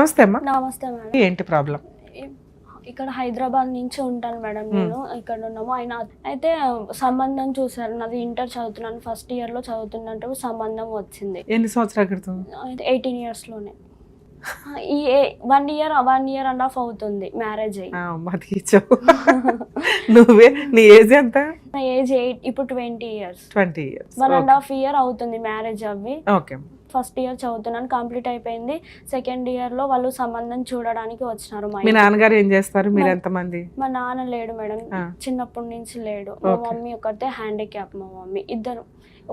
నమస్తే అమ్మా. నమస్తే మేడం. ఏంటి ప్రాబ్లం? ఇక్కడ హైదరాబాద్ నుంచి ఉంటాను మేడం. నేను ఇక్కడ ఉన్నాము. ఆయన అయితే సంబంధం చూసారు. నాది ఇంటర్ చదువుతున్నాను, ఫస్ట్ ఇయర్ లో చదువుతున్నట్టు సంబంధం వచ్చింది. ఎన్ని సంవత్సరాల క్రితం? 18 years లోనే. ఈ 1 year 1.5 అవుతుంది మ్యారేజ్ అయ్యి. నువ్వే నీ ఏజ్ ఎంత? నా ఏజ్ 8, ఇప్పుడు 20 years. 1.5 year అవుతుంది మ్యారేజ్ అవ్వి. ఓకే. ఫస్ట్ ఇయర్ చదువుతున్నాను, కంప్లీట్ అయిపోయింది. సెకండ్ ఇయర్ లో వాళ్ళు సంబంధం చూడడానికి వచ్చినారు. మీ నాన్నగారు ఏం చేస్తారు? మీరు ఎంత మంది? మా నాన్న లేడు మేడం, చిన్నప్పటి నుంచి లేడు. మా మమ్మీ ఒకటే హ్యాండిక్యాప్. మా మమ్మీ ఇద్దరు,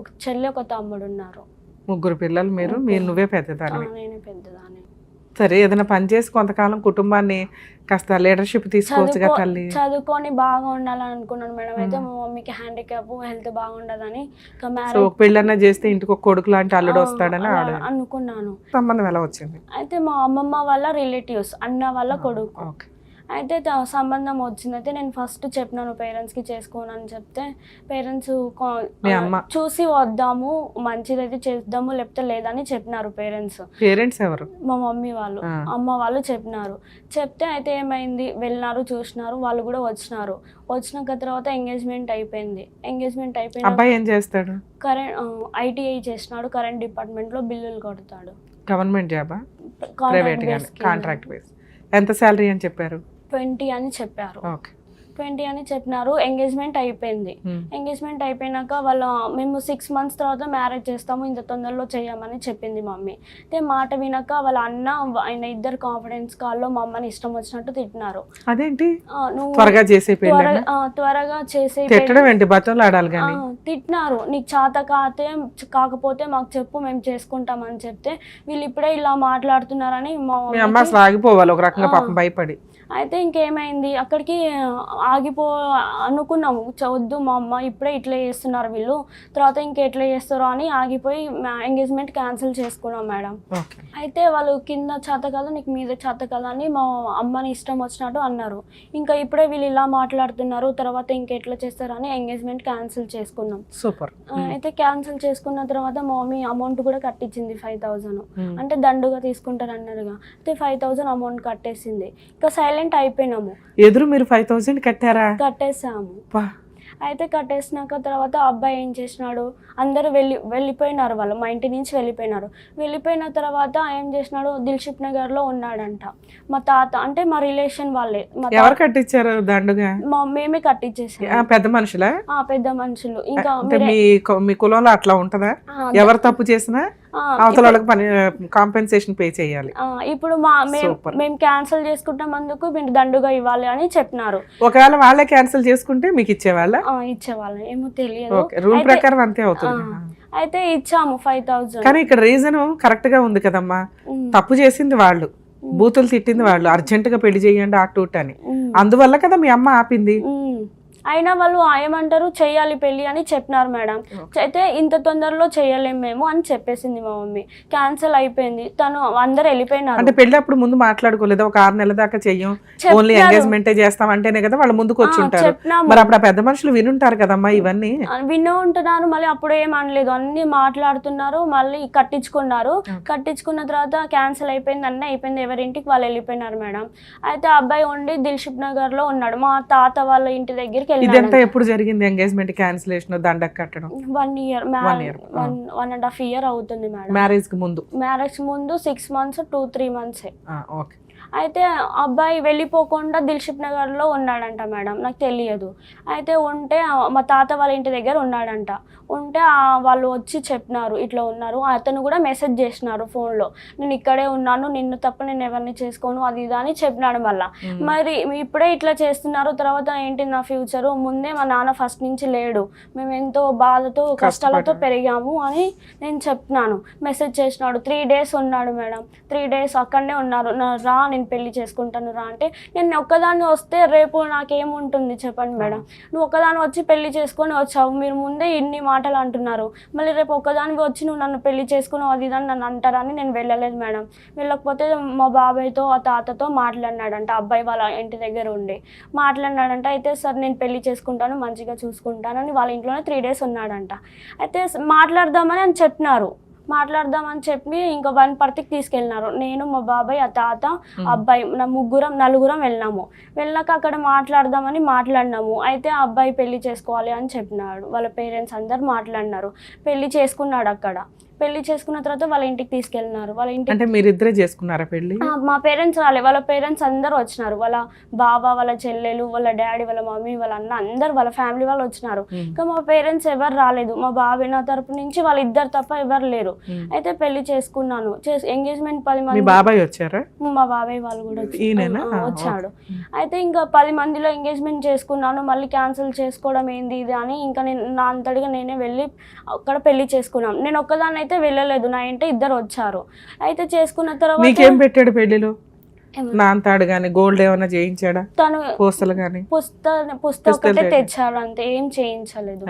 ఒక చెల్లి ఒక తమ్ముడు ఉన్నారు. 3 పిల్లలు. మీరు నువ్వే పెద్దదాన్ని? నేనే పెద్దదాన్ని. సరే, ఏదైనా పని చేసి కొంతకాలం కుటుంబాన్ని కాస్త లీడర్షిప్ తీసుకోవచ్చుగా తల్లి. చదువుకొని బాగా ఉండాలని అనుకున్నాను మేడం. అయితే మా మమ్మీకి హ్యాండిక్యాప్, హెల్త్ బాగుండదని పెళ్ళన్నా చేస్తే ఇంటికి ఒక కొడుకు లాంటి అల్లుడు వస్తాడని అనుకున్నాను. సంబంధం ఎలా వచ్చింది? అయితే మా అమ్మమ్మ వాళ్ళ రిలేటివ్స్, అన్న వాళ్ళ కొడుకు. అయితే సంబంధం వచ్చింది. అయితే నేను ఫస్ట్ చెప్పినాను పేరెంట్స్కి చేసుకోనని చెప్తే, పేరెంట్స్ చూసి వద్దాము, మంచిదైతే చేద్దాము, లేకపోతే లేదని చెప్పినారు పేరెంట్స్. పేరెంట్స్ ఎవరు? మా మమ్మీ వాళ్ళు, అమ్మ వాళ్ళు చెప్పినారు. చెప్తే అయితే ఏమైంది, వెళ్ళినారు, చూసినారు, వాళ్ళు కూడా వచ్చినారు. వచ్చినాక తర్వాత ఎంగేజ్మెంట్ అయిపోయింది. ఎంగేజ్మెంట్ అయిపోయింది. అబ్బాయి ఏం చేస్తాడు? ITI చేసినాడు, కరెంట్ డిపార్ట్మెంట్ లో బిల్లులు కొడతాడు. గవర్నమెంట్ జాబా? ప్రైవేట్ గానే, కాంట్రాక్ట్ బేస్. ఎంత శాలరీ అని చెప్పారు? 20 అని చెప్పారు. 20 అని చెప్పినారు. ఎంగేజ్మెంట్ అయిపోయింది. ఎంగేజ్మెంట్ అయిపోయినాక మేము 6 months తర్వాత మ్యారేజ్ చేస్తాము, ఇంత తొందరలో చేయమని చెప్పింది మమ్మీ. అయితే మాట వినక వాళ్ళ అన్న, ఆయన ఇద్దరు కాన్ఫిడెన్స్ కాల్లో మా అమ్మని ఇష్టం వచ్చినట్టు తిట్టినారు. అదేంటి? నువ్వు త్వరగా చేసే తిట్టినారు. నీకు చేత కాకపోతే మాకు చెప్పు, మేము చేసుకుంటామని చెప్తే వీళ్ళు ఇప్పుడే ఇలా మాట్లాడుతున్నారని మా భయపడి. అయితే ఇంకేమైంది, అక్కడికి అనుకున్నాము, వద్దు మా అమ్మ ఇప్పుడే ఇట్లా చేస్తున్నారు వీళ్ళు, తర్వాత ఇంకెట్లా చేస్తారో అని ఆగిపోయి ఎంగేజ్మెంట్ క్యాన్సిల్ చేసుకున్నాం మేడం. అయితే వాళ్ళు కింద చేత కదా, నీకు మీద చేత కదా అని మా అమ్మని ఇష్టం వచ్చినట్టు అన్నారు. ఇంకా ఇప్పుడే వీళ్ళు ఇలా మాట్లాడుతున్నారు, తర్వాత ఇంకెట్లా చేస్తారని ఎంగేజ్మెంట్ క్యాన్సిల్ చేసుకున్నాం. సూపర్. అయితే క్యాన్సిల్ చేసుకున్న తర్వాత మా మమ్మీ అమౌంట్ కూడా కట్టించింది 5,000. అంటే దండుగా తీసుకుంటారు అన్నారుగా. అయితే 5,000 అమౌంట్ కట్టేసింది. ఇంకా సైలెంట్ అయిపోయినాము. ఎదురు మీరు 5,000 కట్టారా? కట్టేసాము. అయితే కట్టేసినాక తర్వాత అబ్బాయి ఏం చేసినాడు, అందరూ వెళ్ళిపోయినారు, వాళ్ళు మా ఇంటి నుంచి వెళ్ళిపోయినారు. వెళ్ళిపోయిన తర్వాత ఏం చేసినాడు, దిల్షుక్ నగర్ లో ఉన్నాడంట. మా తాత అంటే మా రిలేషన్ వాళ్ళే. ఎవరు కట్టించారు దండుగా? మేమే కట్టించేసాం. పెద్ద మనుషులా? పెద్ద మనుషులు. ఇంకా మీ కులంలో అట్లా ఉంటదా? ఎవరు తప్పు చేసినా అవతల వాళ్ళకి కాంపెన్సేషన్ పే చేయాలి. ఇప్పుడు మేము క్యాన్సిల్ చేసుకుంటామందుకు మీరు దండుగా ఇవ్వాలి అని చెప్పినారు. ఒకవేళ వాళ్ళే క్యాన్సిల్ చేసుకుంటే మీకు ఇచ్చేవాళ్ళ? ఇచ్చేవాళ్ళం, ఏమో తెలియదు. రూల్ ప్రకారం అంతే అవుతుంది. అయితే ఇచ్చాము 5,000. కానీ ఇక్కడ రీజన్ కరెక్ట్ గా ఉంది కదమ్మా. తప్పు చేసింది వాళ్ళు, బూతులు తిట్టింది వాళ్ళు, అర్జెంట్ గా పెళ్లి చేయండి ఆ టూట్ అని. అందువల్ల కదా మీ అమ్మ ఆపింది. అయినా వాళ్ళు ఏమంటారు, చెయ్యాలి పెళ్లి అని చెప్పినారు మేడం. అయితే ఇంత తొందరలో చెయ్యలేము మేము అని చెప్పేసింది మా మమ్మీ. క్యాన్సిల్ అయిపోయింది. తను అందరు వెళ్ళిపోయినారు. అంటే పెళ్లి అప్పుడు ముందు మాట్లాడుకోలేదు, ఒక 6 నెలల దాకా చెయ్యం, ఓన్లీ ఎంగేజ్మెంట్ చేస్తాం అంటేనే కదా వాళ్ళు ముందుకు వచ్చి ఉంటారు. మరి అప్పుడు పెద్ద మనుషులు వినుంటారు కదమ్మా ఇవన్నీ. విను ఉంటున్నారు. మళ్ళీ అప్పుడు ఏం అనలేదు, అన్ని మాట్లాడుతున్నారు. మళ్ళీ కట్టించుకున్నారు. కట్టించుకున్న తర్వాత క్యాన్సిల్ అయిపోయింది, అన్నీ అయిపోయింది, ఎవరింటికి వాళ్ళు వెళ్ళిపోయినారు మేడం. అయితే అబ్బాయి ఉండి దిల్షుక్ నగర్ లో ఉన్నాడు, మా తాత వాళ్ళ ఇంటి దగ్గరికి. ఇదంతా ఎప్పుడు జరిగింది ఎంగేజ్మెంట్ క్యాన్సిలేషన్ దండకు కట్టడం? 1 year 1.5 year అవుతుంది మేడం. మ్యారేజ్ కి ముందు? మ్యారేజ్ ముందు 6 months 2-3 months. ఓకే. అయితే అబ్బాయి వెళ్ళిపోకుండా దిల్షుక్ నగర్ లో ఉన్నాడంట మేడం, నాకు తెలియదు. అయితే ఉంటే మా తాత వాళ్ళ ఇంటి దగ్గర ఉన్నాడంట. ఉంటే వాళ్ళు వచ్చి చెప్పినారు ఇట్లా ఉన్నారు. అతను కూడా మెసేజ్ చేసినారు ఫోన్లో, నేను ఇక్కడే ఉన్నాను, నిన్ను తప్ప నేను ఎవరిని చేసుకోను, అది ఇది అని చెప్పినాడు. మళ్ళా మరి ఇప్పుడే ఇట్లా చేస్తున్నారు, తర్వాత ఏంటి నా ఫ్యూచరు, ముందే మా నాన్న ఫస్ట్ నుంచి లేడు, మేము ఎంతో బాధతో కష్టాలతో పెరిగాము అని నేను చెప్పినాను. మెసేజ్ చేసినాడు. 3 days ఉన్నాడు మేడం. 3 days అక్కడనే ఉన్నారు. రా నేను పెళ్లి చేసుకుంటాను రా అంటే, నేను ఒక్కదాన్ని వస్తే రేపు నాకేముంటుంది చెప్పండి మేడం. నువ్వు ఒక్కదాన్ని వచ్చి పెళ్లి చేసుకొని వచ్చావు, మీరు ముందే ఇన్ని మాటలు అంటున్నారు, మళ్ళీ రేపు ఒక్కదానికి వచ్చి నువ్వు నన్ను పెళ్లి చేసుకున్నావు అది ఇదని నన్ను అంటారని నేను వెళ్ళలేదు మేడం. వెళ్ళకపోతే మా బాబాయ్తో ఆ తాతతో మాట్లాడినాడంట, అబ్బాయి వాళ్ళ ఇంటి దగ్గర ఉండి మాట్లాడినాడంట. అయితే సార్ నేను పెళ్లి చేసుకుంటాను, మంచిగా చూసుకుంటానని వాళ్ళ ఇంట్లోనే 3 days ఉన్నాడంట. అయితే మాట్లాడదామని అని చెప్పినారు. మాట్లాడదామని చెప్పి ఇంకా 1 తీసుకెళ్ళినారు. నేను, మా బాబాయ్, ఆ తాత, అబ్బాయి, నలుగురం వెళ్ళినాము. వెళ్ళాక అక్కడ మాట్లాడదామని మాట్లాడినాము. అయితే ఆ అబ్బాయి పెళ్లి చేసుకోవాలి అని చెప్పినాడు. వాళ్ళ పేరెంట్స్ అందరు మాట్లాడినారు. పెళ్లి చేసుకున్నాడు. అక్కడ పెళ్లి చేసుకున్న తర్వాత వాళ్ళ ఇంటికి తీసుకెళ్ళినారు. వాళ్ళ ఇంటికి అంటే మీరిద్దరే చేసుకున్నారా పెళ్లి? మా పేరెంట్స్ రాలే, వాళ్ళ పేరెంట్స్ అందరూ వచ్చినారు. వాళ్ళ బావ, వాళ్ళ చెల్లెలు, వాళ్ళ డాడీ, వాళ్ళ మమ్మీ, వాళ్ళ అన్న అందరు వాళ్ళ ఫ్యామిలీ వాళ్ళు వచ్చినారు. ఇంకా మా పేరెంట్స్ ఎవరు రాలేదు. మా బాబాయ్ నా తరపు నుంచి వాళ్ళిద్దరు తప్ప ఎవరు లేరు. అయితే పెళ్లి చేసుకున్నాను. ఎంగేజ్మెంట్ 10 మంది. బాబాయ్ వచ్చారా? మా బాబాయ్ వాళ్ళు కూడా వచ్చాడు. అయితే ఇంకా 10 మందిలో ఎంగేజ్మెంట్ చేసుకున్నాను. మళ్ళీ క్యాన్సిల్ చేసుకోవడం ఏంది ఇది అని ఇంకా నేను నా అంతటిగా నేనే వెళ్ళి అక్కడ పెళ్లి చేసుకున్నాను. నేను ఒక్కదాన్ని అయితే వెళ్ళలేదు, నా ఇంటి ఇద్దరు వచ్చారు. అయితే చేసుకున్న తర్వాత నీకేం పెట్టాడు పెళ్లిలో? నాంతాడు గాని గోల్డ్ ఏమైనా చేయించాడా? తను పూసలు గాని పుస్తకం తెచ్చాడు, అంతే, ఏం చేయించలేదు.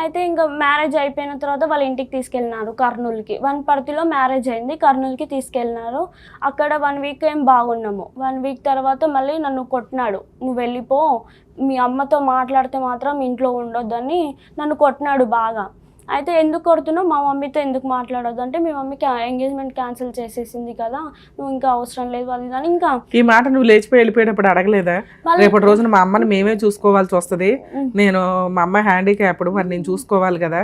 అయితే ఇంకా మ్యారేజ్ అయిపోయిన తర్వాత వాళ్ళ ఇంటికి తీసుకెళ్ళినారు కర్నూలుకి. వనపర్తిలో మ్యారేజ్ అయింది, కర్నూలుకి తీసుకెళ్ళినారు. అక్కడ 1 వీక్ ఏం బాగున్నాము. 1 వీక్ తర్వాత మళ్ళీ నన్ను కొట్టినాడు. నువ్వు వెళ్ళిపో, మీ అమ్మతో మాట్లాడితే మాత్రం ఇంట్లో ఉండొద్దని నన్ను కొట్టినాడు బాగా. అయితే ఎందుకు కొడుతున్నావు, మా మమ్మీతో ఎందుకు మాట్లాడొద్దు అంటే, మీ మమ్మీ ఎంగేజ్మెంట్ క్యాన్సిల్ చేసేసింది కదా, నువ్వు ఇంకా అవసరం లేదు అది అని. ఇంకా ఈ మాట నువ్వు లేచిపోయి వెళ్ళిపోయేటప్పుడు అడగలేదా? రేపటి రోజున మా అమ్మని మేమే చూసుకోవాల్సి వస్తుంది, నేను మా అమ్మ హ్యాండిక్యాప్డ్, మరి నేను చూసుకోవాలి కదా,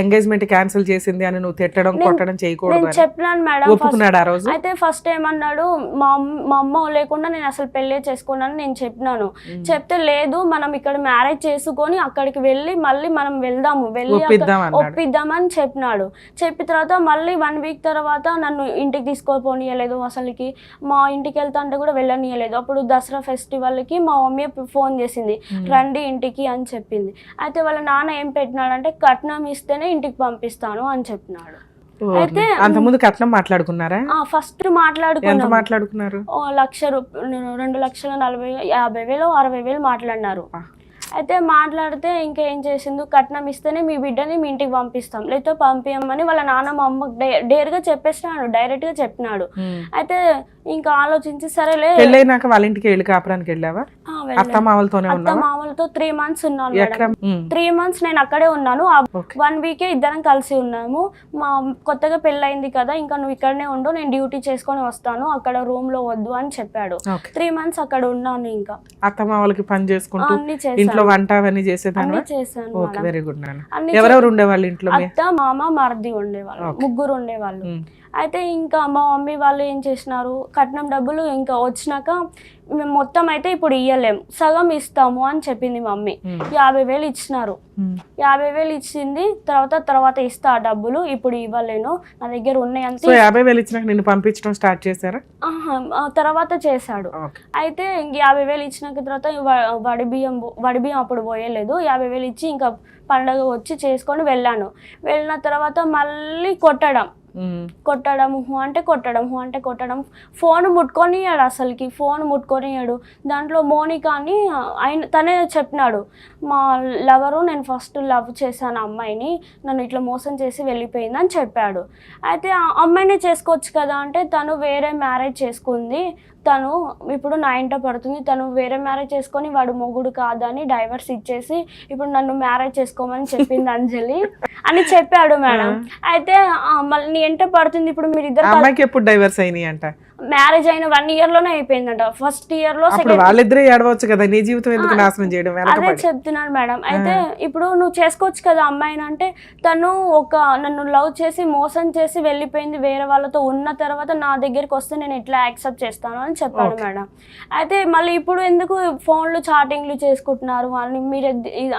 ఎంగేజ్మెంట్ క్యాన్సిల్ చేసింది అని నువ్వు తిట్టడం కొట్టడం చేయకూడదు చెప్పినాను మేడం. ఒప్పుకున్నాడు ఆ రోజు? అయితే ఫస్ట్ ఏమన్నాడు, మా అమ్మ లేకుండా నేను అసలు పెళ్ళే చేసుకోనని నేను చెప్పినాను. చెప్తే లేదు, మనం ఇక్కడ మ్యారేజ్ చేసుకొని అక్కడికి వెళ్ళి మళ్ళీ మనం వెళ్దాము, వెళ్ళి ఒప్పిద్దామని చెప్పినాడు. చెప్పిన తర్వాత మళ్ళీ 1 వీక్ తర్వాత నన్ను ఇంటికి తీసుకోపోనీయలేదు. అసలుకి మా ఇంటికి వెళ్తా అంటే కూడా వెళ్ళనీయలేదు. అప్పుడు దసరా ఫెస్టివల్కి మా మమ్మీ ఫోన్ చేసింది, రండి ఇంటికి అని చెప్పింది. అయితే వాళ్ళ నాన్న ఏం పెట్టినాడంటే, కట్నం ఇస్తేనే ఇంటికి పంపిస్తాను అని చెప్పినాడు. అయితే అంతకుముందు కట్నం మాట్లాడుకున్నారా? ఫస్ట్ మాట్లాడుకున్నారు. 2,40,50,000 60,000 మాట్లాడినారు. అయితే మాట్లాడితే ఇంకేం చేసిండు, కట్నం ఇస్తేనే మీ బిడ్డని మీ ఇంటికి పంపిస్తాం, లేకపోతే పంపించమని వాళ్ళ నాన్న మా అమ్మకు డైరెక్ట్గా చెప్పేసినాడు, డైరెక్ట్గా చెప్పినాడు. అయితే ఇంకా ఆలోచించి సరేలే. పెళ్ళైనాక వాళ్ళ ఇంటికి వెళ్ళి కాపురానికి వెళ్ళావా? అత్తమామలతోనే ఉన్నావా? అత్తమామలతో 3 months ఉన్నాను మేడం. 3 months నేను అక్కడే ఉన్నాను. 1 వీకే ఇద్దరం కలిసి ఉన్నాము. మా కొత్తగా పెళ్ళయింది కదా, ఇంకా నువ్వు ఇక్కడనే ఉండు, నేను డ్యూటీ చేసుకొని వస్తాను, అక్కడ రూమ్ లో వద్దు అని చెప్పాడు. 3 months అక్కడ ఉన్నాను. ఇంకా అత్తమామలకి పని చేసుకుంటూ అన్ని చేశాను, వంట అవన్నీ చేసేదాన్ని. చేశాను. Very good. ఎవరెవరు ఉండేవాళ్ళు ఇంట్లో? అత్త, మామ, మరిది ఉండేవాళ్ళు, 3 ఉండేవాళ్ళు. అయితే ఇంకా మా మమ్మీ వాళ్ళు ఏం చేసినారు, కట్నం డబ్బులు ఇంకా వచ్చినాక మేము మొత్తం అయితే ఇప్పుడు ఇయ్యలేము, సగం ఇస్తాము అని చెప్పింది మమ్మీ. 50,000 ఇచ్చినారు. 50,000 ఇచ్చింది. తర్వాత ఇస్తా ఆ డబ్బులు, ఇప్పుడు ఇవ్వలేను, నా దగ్గర ఉన్నాయి అంతే. 50,000 ఇచ్చినాక నిన్ను పంపించడం స్టార్ట్ చేశారా? తర్వాత చేశాడు. అయితే 50,000 ఇచ్చినాక తర్వాత వడిబియ్యం అప్పుడు పోయలేదు. 50,000 ఇచ్చి ఇంకా పండగ వచ్చి చేసుకొని వెళ్ళాను. వెళ్ళిన తర్వాత మళ్ళీ కొట్టడం హూ అంటే కొట్టడం. ఫోన్ ముట్టుకొనియాడు, అసలుకి ఫోన్ ముట్టుకొనియాడు. దాంట్లో మోనికా అని తనే చెప్పినాడు, మా లవరు, నేను ఫస్ట్ లవ్ చేశాను అమ్మాయిని, నన్ను ఇట్లా మోసం చేసి వెళ్ళిపోయింది అని చెప్పాడు. అయితే ఆ అమ్మాయినే చేసుకోవచ్చు కదా అంటే, తను వేరే మ్యారేజ్ చేసుకుంది, తను ఇప్పుడు నా ఇంట పడుతుంది, తను వేరే మ్యారేజ్ చేసుకొని వాడు మొగుడు కాదని డైవర్స్ ఇచ్చేసి ఇప్పుడు నన్ను మ్యారేజ్ చేసుకోమని చెప్పింది అంజలి అని చెప్పాడు మేడం. అయితే మళ్ళీ నీ ఎంట పడుతుంది, ఇప్పుడు మీరు ఇద్దరు ఎప్పుడు డైవర్స్ అయినాయి అంట? మ్యారేజ్ అయిన 1 year లోనే అయిపోయిందంట. ఫస్ట్ ఇయర్ లో వాళ్ళిద్దరే ఏడవచ్చు కదా, నీ జీవితం ఎందుకు నాశనం చేయడం? అదే చెప్తున్నాను మేడం. అయితే ఇప్పుడు నువ్వు చేసుకోవచ్చు కదా అమ్మాయిని అంటే, తను నన్ను లవ్ చేసి మోసం చేసి వెళ్ళిపోయింది, వేరే వాళ్ళతో ఉన్న తర్వాత నా దగ్గరికి వస్తే నేను ఎట్లా యాక్సెప్ట్ చేస్తాను అని చెప్పాడు మేడం. అయితే మళ్ళీ ఇప్పుడు ఎందుకు ఫోన్లు చాటింగ్లు చేసుకుంటున్నారు అని మీరు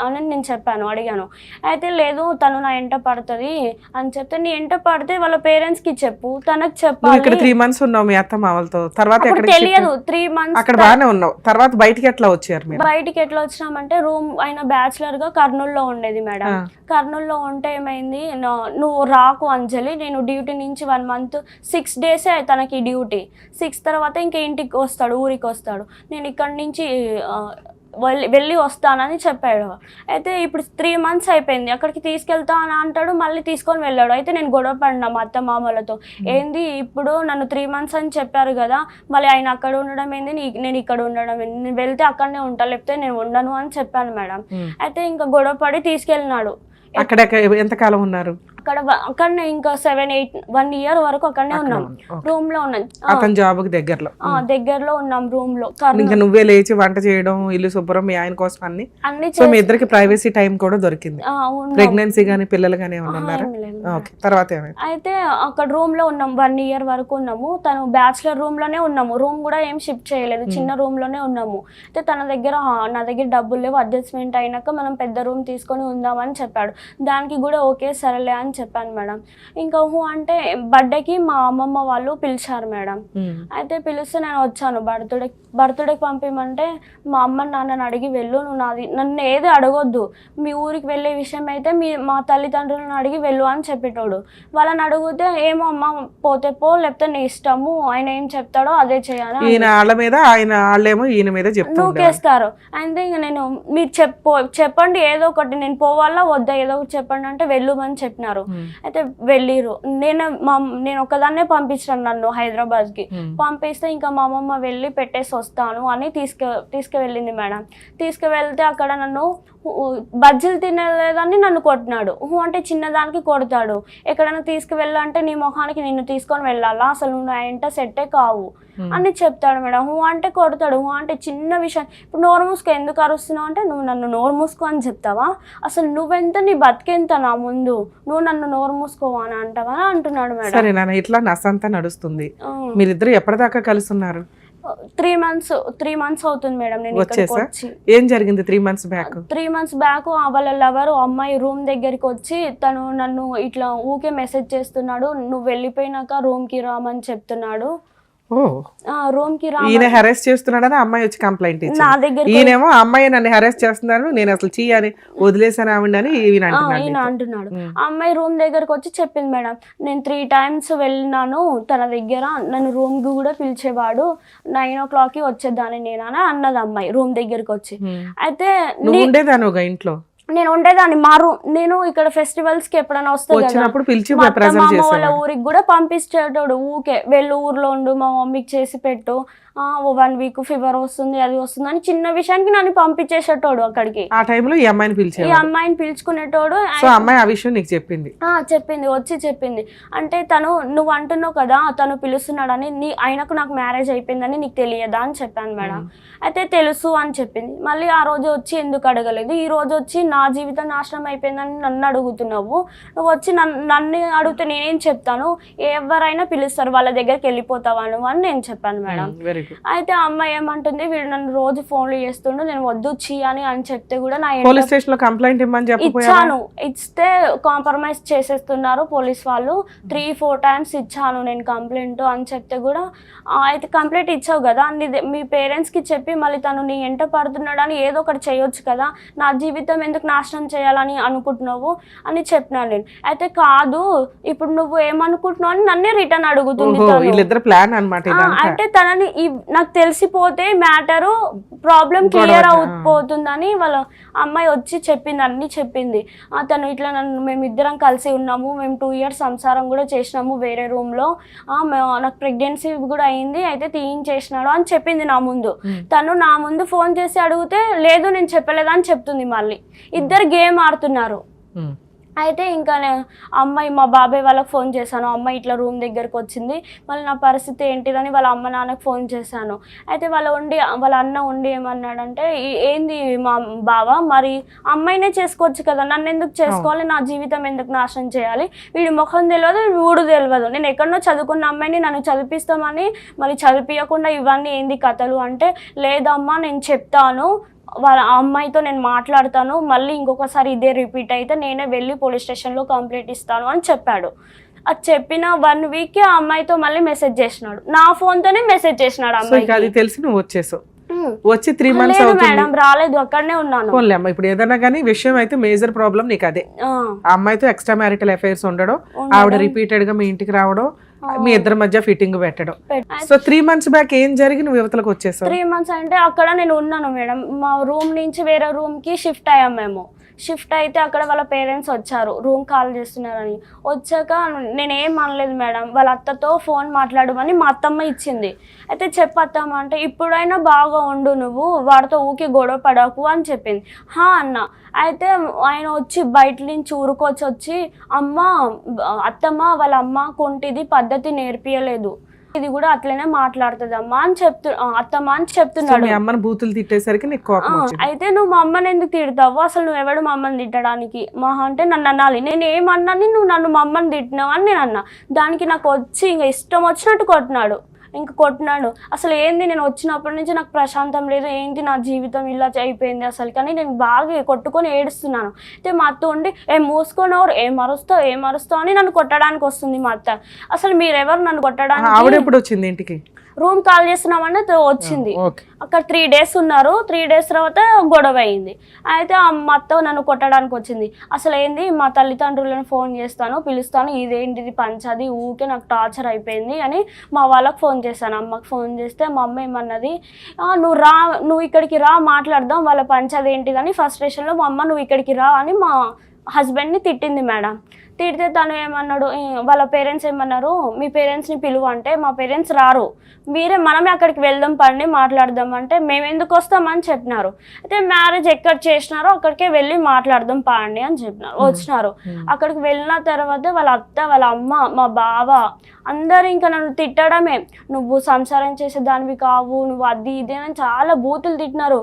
అని నేను అడిగాను. అయితే లేదు, తను నా ఎంట పడుతుంది అని చెప్తే, నీ ఎంట పడితే వాళ్ళ పేరెంట్స్ కి చెప్పు, తనకు చెప్పాలి. 3 months ఉన్నావు మీ అత్తమామలతో, తర్వాత తెలియదు. 3 months అక్కడ బాగానే ఉన్నావు, తర్వాత బయటికి ఎట్లా వచ్చారు? బయటికి ఎట్లా వచ్చినామంటే, రూమ్ అయిన బ్యాచులర్ గా కర్నూలులో ఉండేది మేడం. కర్నూలులో ఉంటే ఏమైంది, నువ్వు రాకు అంజలి, నేను డ్యూటీ నుంచి 1 month 6 days తనకి డ్యూటీ. 6 తర్వాత ఇంకా ఇంటికి వస్తాడు, ఊరికి వస్తాడు. నేను ఇక్కడ నుంచి వెళ్ళి వస్తానని చెప్పాడు. అయితే ఇప్పుడు 3 months అయిపోయింది, అక్కడికి తీసుకెళ్తా అని అంటాడు, మళ్ళీ తీసుకొని వెళ్ళాడు. అయితే నేను గొడవ పడినా మా అత్త మామలతో, ఏంది ఇప్పుడు నన్ను 3 months అని చెప్పారు కదా, మళ్ళీ ఆయన అక్కడ ఉండడం ఏంది, నేను ఇక్కడ ఉండడం ఏంది, నేను వెళ్తే అక్కడనే ఉంటా, లేకపోతే నేను ఉండను అని చెప్పాను మేడం. అయితే ఇంకా గొడవ పడి తీసుకెళ్ళినాడు. అక్కడ ఎంతకాలం ఉన్నారు? అక్కడనే ఇంకా 1 year వరకు అక్కడనే ఉన్నాం, రూమ్ లో ఉన్నాం. అతని జాబ్ కి దగ్గరలో దగ్గరలో ఉన్నాం రూమ్ లో. ఇంకా నువ్వే లేచి వంట చేయడం, ఇల్లు శుభ్రం, మీ ఆయన కోసం అన్ని. సో మీ ఇద్దరికి ప్రైవసీ టైం కూడా దొరికింది. ప్రెగ్నెన్సీ గానీ పిల్లలు గానీ ఏమన్నా ఉన్నారా? ఓకే, తర్వాత ఏమైంది? అయితే అక్కడ రూమ్ లో ఉన్నాం 1 year వరకు ఉన్నాము. తను బ్యాచులర్ రూమ్ లోనే ఉన్నాము, రూమ్ కూడా ఏం షిఫ్ట్ చేయలేదు, చిన్న రూమ్ లోనే ఉన్నాము. అయితే నా దగ్గర డబ్బులు లేవు, అడ్జస్ట్మెంట్ అయినాక మనం పెద్ద రూమ్ తీసుకొని ఉందామని చెప్పాడు. దానికి కూడా ఓకే సరేలే అని చెప్పాను మేడం. ఇంకా అంటే బర్త్డేకి మా అమ్మమ్మ వాళ్ళు పిలిచారు మేడం. అయితే పిలిస్తే నేను వచ్చాను. బర్త్డేకి పంపించమంటే మా అమ్మ నాన్నని అడిగి వెళ్ళు, నువ్వు నన్ను ఏది అడగొద్దు, మీ ఊరికి వెళ్ళే విషయం అయితే మా తల్లిదండ్రులను అడిగి వెళ్ళు అని చెప్పేటోడు. వాళ్ళని అడిగితే ఏమో అమ్మ పోతే పో, లేకపోతే నీ ఇష్టము, ఆయన ఏం చెప్తాడో అదే చేయాలి, ఈయన వాళ్ళ మీద ఆయన వాళ్ళేమో ఈయన మీద నూకేస్తారు. అయితే ఇంక నేను మీరు చెప్పండి ఏదో ఒకటి, నేను పోవాలా వద్దా ఏదో ఒకటి చెప్పండి అంటే వెళ్ళమని చెప్పినారు. అయితే వెళ్ళిరు. నేను ఒకదాన్నే పంపించాను నన్ను హైదరాబాద్ కి. పంపిస్తే ఇంకా మా అమ్మమ్మ వెళ్ళి పెట్టేసి వస్తాను అని తీసుకువెళ్ళింది మేడం. తీసుకువెళ్తే అక్కడ నన్ను బజ్జీలు తినలేదని నన్ను కొట్టినాడు. అంటే చిన్నదానికి కొడతాడు. ఎక్కడైనా తీసుకువెళ్ళాలంటే నీ మొహానికి నిన్ను తీసుకొని వెళ్ళాలా, అసలు నువ్వు నా ఇంట సెట్టే కావు అని చెప్తాడు మేడం. అంటే కొడతాడు. అంటే చిన్న విషయం, ఇప్పుడు నోరు మూసుకో, ఎందుకు అరుస్తున్నావు అంటే నువ్వు నన్ను నోరు మూసుకో అని చెప్తావా, అసలు నువ్వెంత, నీ బతికెంత నా ముందు, నువ్వు నన్ను నోరు మూసుకోవా అని అంటావా అంటున్నాడు మేడం. సరే నాన్న, ఇట్లా నసంతా నడుస్తుంది. మీరిద్దరు ఎప్పటిదాకా కలిసి ఉన్నారు? 3 months అవుతుంది మేడం నేను ఇక్కడికి వచ్చి. ఏం జరిగింది 3 months బ్యాక్? 3 months బ్యాక్ వాళ్ళ లవర్ అమ్మాయి రూమ్ దగ్గరికి వచ్చి తను నన్ను ఇట్లా ఊకే మెసేజ్ చేస్తున్నాడు, నువ్వు వెళ్ళిపోయినాక రూమ్ కి రామని చెప్తున్నాడు. రూమ్ కి ఈయన హెరాస్ చేస్తున్నాడని అమ్మాయి వచ్చి కంప్లైంట్ ఇచ్చింది నా దగ్గర. ఈయనేమో అమ్మాయి నన్ను హెరాస్ చేస్తున్నాను, నేను అసలు చేయని వదిలేసాను ఆవిడని ఈయన అంటున్నాడు. అమ్మాయి రూమ్ దగ్గరకు వచ్చి చెప్పింది మేడం, నేను 3 times వెళ్ళినాను తన దగ్గర, నన్ను రూమ్ కి కూడా పిలిచేవాడు, 9 o'clock కి వచ్చేదాన్ని నేనని అన్నది అమ్మాయి రూమ్ దగ్గరకు వచ్చి. అయితే ఉండేదాను ఒక ఇంట్లో, నేను ఉండేదాన్ని మా రూమ్, నేను ఇక్కడ ఫెస్టివల్స్ కి ఎప్పుడైనా వస్తాను వాళ్ళ ఊరికి కూడా పంపించేటోడు. ఊకే వెళ్ళు ఊర్లో ఉండు, మా మమ్మీకి చేసి పెట్టు, 1 week ఫీవర్ వస్తుంది అది వస్తుంది అని చిన్న విషయానికి నన్ను పంపించేసేటోడు అక్కడికి. ఆ టైంలో ఈ అమ్మాయిని పిలుచుకునేటోడు. అమ్మాయి ఆ విషయం నీకు చెప్పింది? చెప్పింది. అంటే తను నువ్వు అంటున్నావు కదా తను పిలుస్తున్నాడని, ఆయనకు నాకు మ్యారేజ్ అయిపోయిందని నీకు తెలియదా అని చెప్పాను మేడం. అయితే తెలుసు అని చెప్పింది. మళ్ళీ ఆ రోజు వచ్చి ఎందుకు అడగలేదు, ఈ రోజు వచ్చి నా జీవితం నాశనం అయిపోయిందని నన్ను అడుగుతున్నావు, నువ్వు వచ్చి నన్ను అడిగితే నేనేం చెప్తాను, ఎవరైనా పిలుస్తారు వాళ్ళ దగ్గరికి వెళ్ళిపోతావా నువ్వు అని నేను చెప్పాను మేడం. అయితే అమ్మాయి ఏమంటుంది, వీడు నన్ను రోజు ఫోన్లు చేస్తుండు, నేను వద్దు అని చెప్తే కూడా నా పోలీస్ స్టేషన్ లో కంప్లైంట్ ఇచ్చాను. ఇస్తే కాంప్రమైజ్ చేసేస్తున్నారు పోలీస్ వాళ్ళు. 3-4 times ఇచ్చాను నేను కంప్లైంట్ అని చెప్తే కూడా, అయితే కంప్లైంట్ ఇచ్చావు కదా మీ పేరెంట్స్ కి చెప్పి మళ్ళీ తను నీ ఎంట పడుతున్నాడు అని ఏదో ఒకటి చేయొచ్చు కదా, నా జీవితం ఎందుకు నాశనం చేయాలని అనుకుంటున్నావు అని చెప్పినాను నేను. అయితే కాదు ఇప్పుడు నువ్వు ఏమనుకుంటున్నావు అని నన్నే రిటర్న్ అడుగుతుంది. అంటే తనని నాకు తెలిసిపోతే మ్యాటరు ప్రాబ్లం క్లియర్ అయిపోతుందని వాళ్ళ అమ్మాయి వచ్చి చెప్పింది, అన్ని చెప్పింది. తను ఇట్లా మేమిద్దరం కలిసి ఉన్నాము, మేము 2 years సంసారం కూడా చేసినాము వేరే రూమ్ లో, నాకు ప్రెగ్నెన్సీ కూడా అయింది, అయితే తీయించేసినాడు అని చెప్పింది నా ముందు. తను నా ముందు ఫోన్ చేసి అడిగితే లేదు నేను చెప్పలేదని చెప్తుంది. మళ్ళీ ఇద్దరు గేమ్ ఆడుతున్నారు. అయితే ఇంకా అమ్మాయి మా బాబాయ్ వాళ్ళకి ఫోన్ చేశాను, అమ్మాయి ఇట్లా రూమ్ దగ్గరకు వచ్చింది, మళ్ళీ నా పరిస్థితి ఏంటిదని వాళ్ళ అమ్మ నాన్నకి ఫోన్ చేశాను. అయితే వాళ్ళ అన్న ఉండి ఏమన్నాడంటే, ఏంది మా బావ మరి అమ్మాయినే చేసుకోవచ్చు కదా, నన్ను ఎందుకు చేసుకోవాలి, నా జీవితం ఎందుకు నాశనం చేయాలి, వీడి ముఖం తెలియదు వీడు తెలియదు, నేను ఎక్కడనో చదువుకున్న అమ్మాయిని నన్ను చదివిస్తామని మళ్ళీ చదివించకుండా ఇవన్నీ ఏంది కథలు అంటే, లేదమ్మా నేను చెప్తాను, వాళ్ళ అమ్మాయితో నేను మాట్లాడతాను, మళ్ళీ ఇంకొకసారి ఇదే రిపీట్ అయితే నేనే వెళ్ళి పోలీస్ స్టేషన్లో కంప్లైంట్ ఇస్తాను అని చెప్పాడు. అది చెప్పిన 1 week ఆ అమ్మాయితో మళ్ళీ మెసేజ్ చేసినాడు, నా ఫోన్తోనే మెసేజ్ చేసినాడు అమ్మాయి. తెలిసి నువ్వు వచ్చేసావు, వచ్చి 3 months మేడం రాలేదు, అక్కడనే ఉన్నాను. ఇప్పుడు ఏదైనా కానీ విషయం అయితే మేజర్ ప్రాబ్లం నీకు అదే, అమ్మాయితో ఎక్స్ట్రా మ్యారిటల్ అఫైర్స్ ఉండడం, ఆవిడ రిపీటెడ్ గా మీ ఇంటికి రావడం, మీ ఇద్దరి మధ్య ఫిట్టింగ్ పెట్టడం. సో 3 months బ్యాక్ ఏం జరిగి నువ్వు యువతలకు వచ్చేసావు? 3 months అంటే అక్కడ నేను ఉన్నాను మేడం, మా రూమ్ నుంచి వేరే రూమ్ కి షిఫ్ట్ అయ్యాం మేము. షిఫ్ట్ అయితే అక్కడ వాళ్ళ పేరెంట్స్ వచ్చారు, రూమ్ కాల్ చేస్తున్నారని. వచ్చాక నేనేం అనలేదు మేడం, వాళ్ళ అత్తతో ఫోన్ మాట్లాడమని మా అత్తమ్మ ఇచ్చింది. అయితే చెప్పత్తమ్మ అంటే ఇప్పుడైనా బాగా ఉండు, నువ్వు వాడితో ఊకే గొడవ పడకు అని చెప్పింది. హా అన్న. అయితే ఆయన వచ్చి బయట నుంచి ఊరుకొచ్చి అత్తమ్మ వాళ్ళ అమ్మ కుంటిది పద్ధతి నేర్పియలేదు, ఇది కూడా అట్లనే మాట్లాడుతుంది అమ్మా అని అత్తమ్మ అని చెప్తున్నాడు. అమ్మని బూతులు తిట్టేసరికి నీకు కోపం వచ్చింది. అయితే నువ్వు మా అమ్మని ఎందుకు తిడతావు, అసలు నువ్వు ఎవడు మా అమ్మని తిట్టడానికి, మహా అంటే నన్ను అనాలి, నేను ఏమన్నాని నువ్వు నన్ను మా అమ్మని తిట్టినావు అని నేను అన్నా. దానికి నాకు వచ్చి ఇంకా ఇష్టం వచ్చినట్టు కొట్టినాడు. అసలు ఏంది, నేను వచ్చినప్పటి నుంచి నాకు ప్రశాంతం లేదు, ఏంటి నా జీవితం ఇలా అయిపోయింది అసలు, కానీ నేను బాగా కొట్టుకొని ఏడుస్తున్నాను. అయితే మా అత్త ఉండి ఏం మూసుకున్నావు, ఏం అరుస్తావు అని నన్ను కొట్టడానికి వస్తుంది మా అత్త. అసలు మీరెవరు నన్ను కొట్టడానికి? ఆవిడ ఎప్పుడు వచ్చింది ఇంటికి? రూమ్ కాల్ చేస్తున్నామని వచ్చింది. అక్కడ 3 days ఉన్నారు. 3 days తర్వాత గొడవ అయింది. అయితే మా అత్త నన్ను కొట్టడానికి వచ్చింది. అసలు ఏంది, మా తల్లిదండ్రులను ఫోన్ చేస్తాను, పిలుస్తాను, ఇదేంటిది పంచాది, ఊకే నాకు టార్చర్ అయిపోయింది అని మా వాళ్ళకి ఫోన్ చేశాను. అమ్మకి ఫోన్ చేస్తే మా అమ్మ ఏమన్నది, నువ్వు ఇక్కడికి రా మాట్లాడదాం, వాళ్ళ పంచాది ఏంటిదని ఫ్రస్ట్రేషన్లో మా అమ్మ నువ్వు ఇక్కడికి రా అని మా హస్బెండ్ని తిట్టింది మేడం. తిడితే తను ఏమన్నాడు, వాళ్ళ పేరెంట్స్ ఏమన్నారు, మీ పేరెంట్స్ని పిలువు అంటే మా పేరెంట్స్ రారు, మనమే అక్కడికి వెళ్దాం పండి మాట్లాడదాం అంటే మేము ఎందుకు వస్తామని చెప్పినారు. అయితే మ్యారేజ్ ఎక్కడ చేసినారో అక్కడికే వెళ్ళి మాట్లాడదాం పండి అని చెప్పినారు. వచ్చినారు. అక్కడికి వెళ్ళిన తర్వాత వాళ్ళ అత్త, వాళ్ళ అమ్మ, మా బావ అందరు ఇంకా నన్ను తిట్టడమే, నువ్వు సంసారం చేసే దానివి కావు, నువ్వు అది ఇది అని చాలా బూతులు తిట్టినారు.